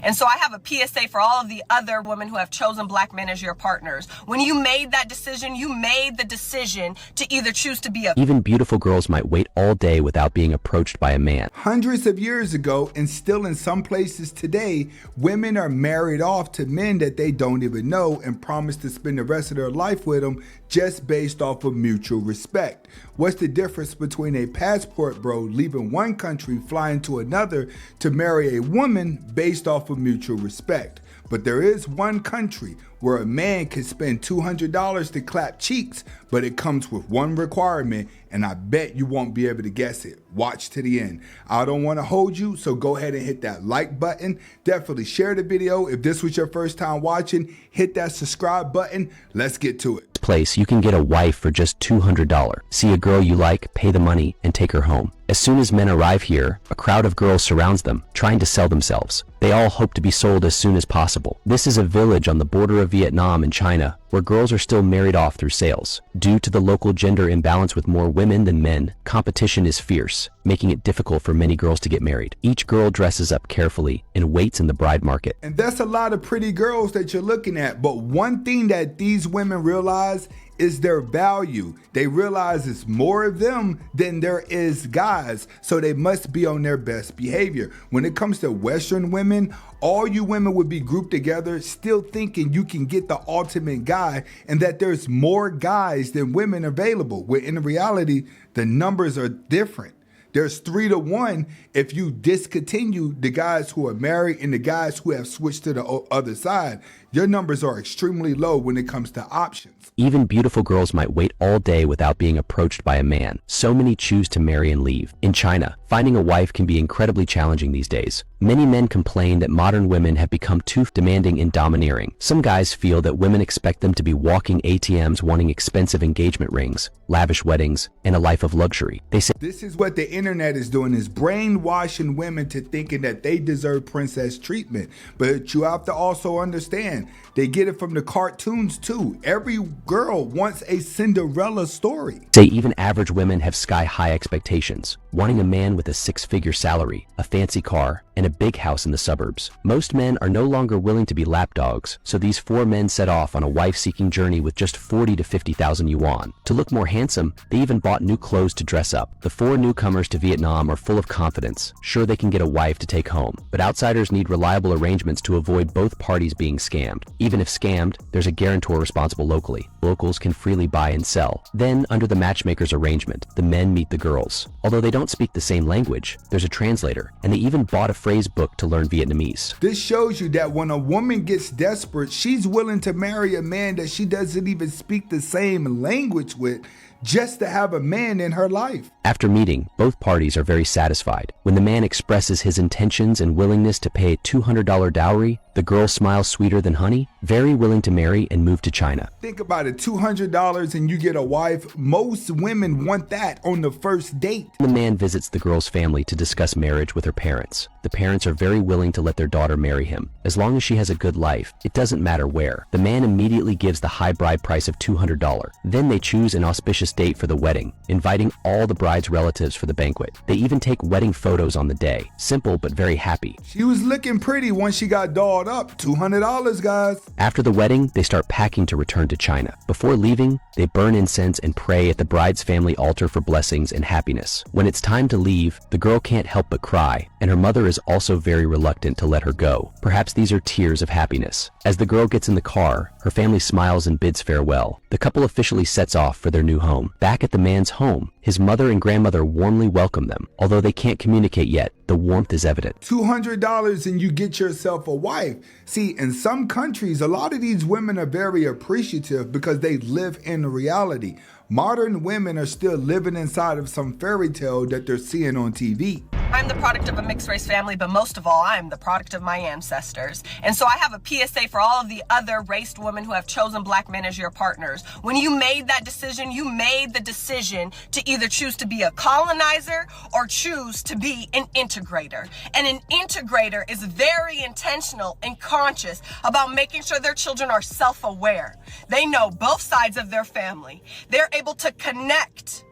And so I have a PSA for all of the other women who have chosen black men as your partners. When you made that decision, you made the decision to either choose to be a... Even beautiful girls might wait all day without being approached by a man. Hundreds of years ago, and still in some places today, women are married off to men that they don't even know and promise to spend the rest of their life with them just based off of mutual respect. What's the difference between a passport bro leaving one country, flying to another to marry a woman based off of mutual respect? But there is one country where a man can spend $200 to clap cheeks, but it comes with one requirement, and I bet you won't be able to guess it. Watch to the end. I don't want to hold you, so go ahead and hit that like button. Definitely share the video. If this was your first time watching, hit that subscribe button. Let's get to it. Place, you can get a wife for just $200. See a girl you like, pay the money, and take her home. As soon as men arrive here, a crowd of girls surrounds them, trying to sell themselves. They all hope to be sold as soon as possible. This is a village on the border of Vietnam and China, where girls are still married off through sales. Due to the local gender imbalance with more women than men, competition is fierce, making it difficult for many girls to get married. Each girl dresses up carefully and waits in the bride market. And that's a lot of pretty girls that you're looking at, but one thing that these women realize is their value. They realize it's more of them than there is guys, so they must be on their best behavior. When it comes to Western women, all you women would be grouped together still thinking you can get the ultimate guy and that there's more guys than women available, where in reality, the numbers are different. There's 3-to-1 if you discontinue the guys who are married and the guys who have switched to the other side. Your numbers are extremely low when it comes to options. Even beautiful girls might wait all day without being approached by a man. So many choose to marry and leave. In China, finding a wife can be incredibly challenging these days. Many men complain that modern women have become too demanding and domineering. Some guys feel that women expect them to be walking ATMs wanting expensive engagement rings, lavish weddings, and a life of luxury. They say this is what the internet is doing, is brainwashing women to thinking that they deserve princess treatment. But you have to also understand, they get it from the cartoons too. Every girl wants a Cinderella story. Say even average women have sky-high expectations, wanting a man with a six-figure salary, a fancy car, and a big house in the suburbs. Most men are no longer willing to be lapdogs, so these 4 men set off on a wife-seeking journey with just 40 to 50,000 yuan. To look more handsome, they even bought new clothes to dress up. The 4 newcomers to Vietnam are full of confidence, sure they can get a wife to take home. But outsiders need reliable arrangements to avoid both parties being scammed. Even if scammed, there's a guarantor responsible locally. Locals can freely buy and sell. Then, under the matchmaker's arrangement, the men meet the girls. Although they don't speak the same language, there's a translator, and they even bought a phrase book to learn Vietnamese. This shows you that when a woman gets desperate, she's willing to marry a man that she doesn't even speak the same language with, just to have a man in her life. After meeting, both parties are very satisfied. When the man expresses his intentions and willingness to pay a $200 dowry, the girl smiles sweeter than honey, very willing to marry and move to China. Think about it, $200 and you get a wife. Most women want that on the first date. The man visits the girl's family to discuss marriage with her parents. The parents are very willing to let their daughter marry him. As long as she has a good life, it doesn't matter where. The man immediately gives the high bride price of $200. Then they choose an auspicious date for the wedding, inviting all the bride's relatives for the banquet. They even take wedding photos on the day. Simple but very happy. She was looking pretty once she got dolled up. $200, guys. After the wedding, they start packing to return to China. Before leaving, they burn incense and pray at the bride's family altar for blessings and happiness. When it's time to leave, the girl can't help but cry, and her mother is also very reluctant to let her go. Perhaps these are tears of happiness. As the girl gets in the car, her family smiles and bids farewell. The couple officially sets off for their new home. Back at the man's home, his mother and grandmother warmly welcome them. Although they can't communicate yet, the warmth is evident. $200 and you get yourself a wife. See, in some countries, a lot of these women are very appreciative because they live in reality. Modern women are still living inside of some fairy tale that they're seeing on TV. I'm the product of a mixed race family, but most of all, I'm the product of my ancestors. And so I have a PSA for all of the other raced women who have chosen black men as your partners. When you made that decision, you made the decision to either choose to be a colonizer or choose to be an integrator. And an integrator is very intentional and conscious about making sure their children are self-aware. They know both sides of their family. They're able to connect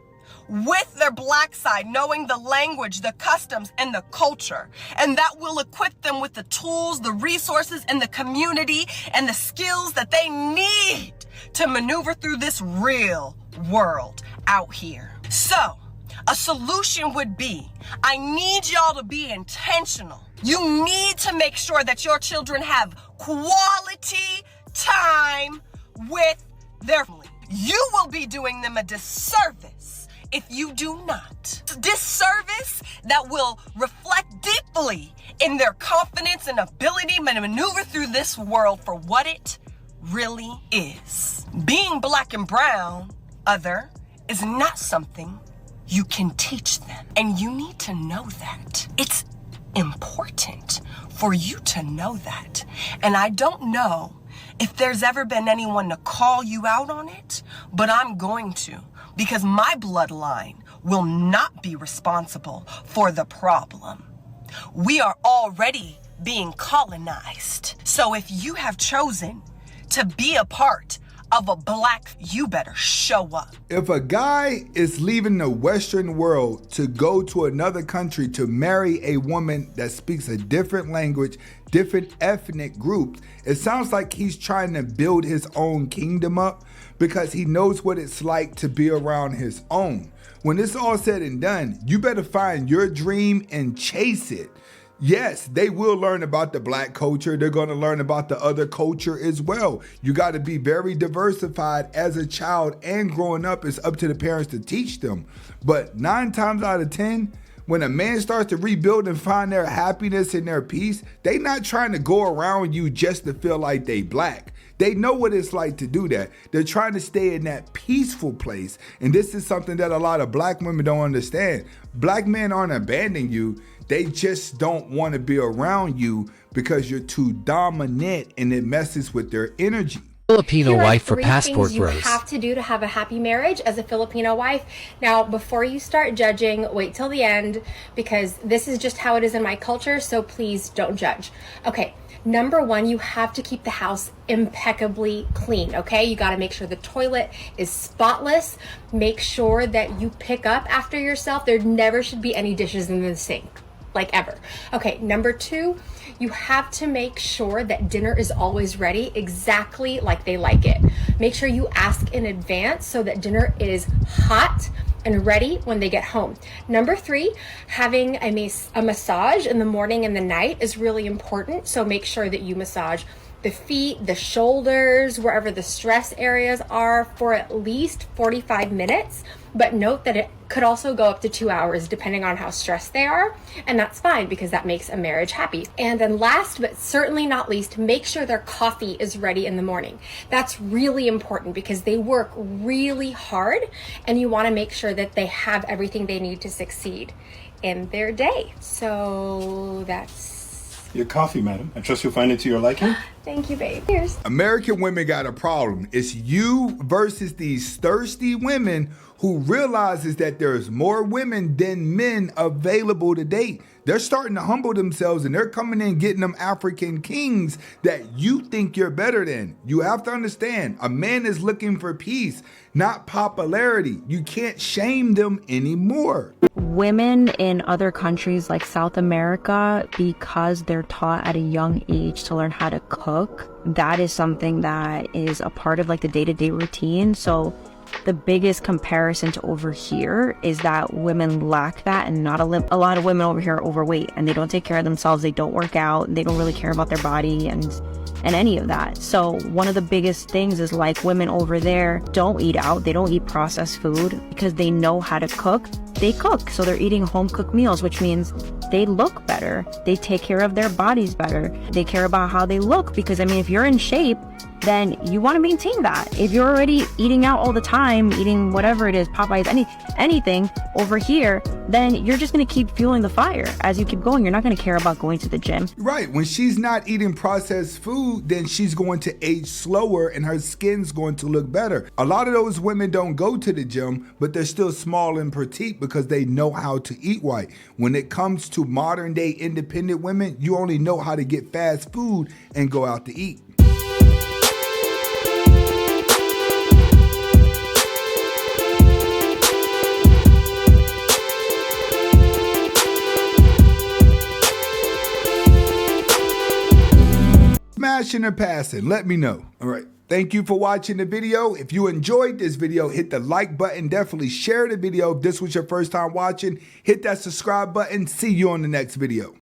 with their black side, knowing the language, the customs, and the culture. And that will equip them with the tools, the resources, and the community, and the skills that they need to maneuver through this real world out here. So, a solution would be, I need y'all to be intentional. You need to make sure that your children have quality time with their family. You will be doing them a disservice if you do not. Disservice that will reflect deeply in their confidence and ability to maneuver through this world for what it really is. Being black and brown, other, is not something you can teach them. And you need to know that. It's important for you to know that. And I don't know if there's ever been anyone to call you out on it, but I'm going to, because my bloodline will not be responsible for the problem. We are already being colonized. So if you have chosen to be a part of a black, you better show up. If a guy is leaving the Western world to go to another country to marry a woman that speaks a different language, different ethnic groups, it sounds like he's trying to build his own kingdom up because he knows what it's like to be around his own. When it's all said and done, you better find your dream and chase it. Yes, they will learn about the black culture. They're going to learn about the other culture as well. You got to be very diversified as a child, and growing up, it's up to the parents to teach them. But 9 times out of 10, when a man starts to rebuild and find their happiness and their peace, they not trying to go around you just to feel like they black. They know what it's like to do that. They're trying to stay in that peaceful place. And this is something that a lot of black women don't understand. Black men aren't abandoning you. They just don't want to be around you because you're too dominant and it messes with their energy. Filipino Here are wife for 3 passport things you bros. have to do to have a happy marriage as a Filipino wife. Now, before you start judging, wait till the end, because this is just how it is in my culture, so please don't judge. Okay, number 1, you have to keep the house impeccably clean, okay? You gotta make sure the toilet is spotless. Make sure that you pick up after yourself. There never should be any dishes in the sink, like ever. Okay, number 2, you have to make sure that dinner is always ready exactly like they like it. Make sure you ask in advance so that dinner is hot and ready when they get home. Number 3, having a massage in the morning and the night is really important. So make sure that you massage the feet, the shoulders, wherever the stress areas are for at least 45 minutes. But note that it could also go up to 2 hours depending on how stressed they are. And that's fine because that makes a marriage happy. And then last but certainly not least, make sure their coffee is ready in the morning. That's really important because they work really hard and you want to make sure that they have everything they need to succeed in their day. So that's your coffee, madam. I trust you'll find it to your liking. Thank you, babe. Cheers. American women got a problem. It's you versus these thirsty women who realizes that there's more women than men available to date. They're starting to humble themselves and they're coming in getting them African kings that you think you're better than. You have to understand, a man is looking for peace, not popularity. You can't shame them anymore. Women in other countries like South America, because they're taught at a young age to learn how to cook, that is something that is a part of like the day-to-day routine. So the biggest comparison to over here is that women lack that, and not a lot of women over here are overweight and they don't take care of themselves. They don't work out. They don't really care about their body and any of that. So one of the biggest things is like women over there don't eat out. They don't eat processed food because they know how to cook. They cook. So they're eating home cooked meals, which means they look better. They take care of their bodies better. They care about how they look because, I mean, if you're in shape, then you want to maintain that. If you're already eating out all the time, eating whatever it is, Popeyes, anything over here, then you're just going to keep fueling the fire as you keep going. You're not going to care about going to the gym. Right. When she's not eating processed food, then she's going to age slower and her skin's going to look better. A lot of those women don't go to the gym, but they're still small and petite because they know how to eat right. When it comes to modern day independent women, you only know how to get fast food and go out to eat. Smashing or passing? Let me know. All right. Thank you for watching the video. If you enjoyed this video, hit the like button. Definitely share the video. If this was your first time watching, hit that subscribe button. See you on the next video.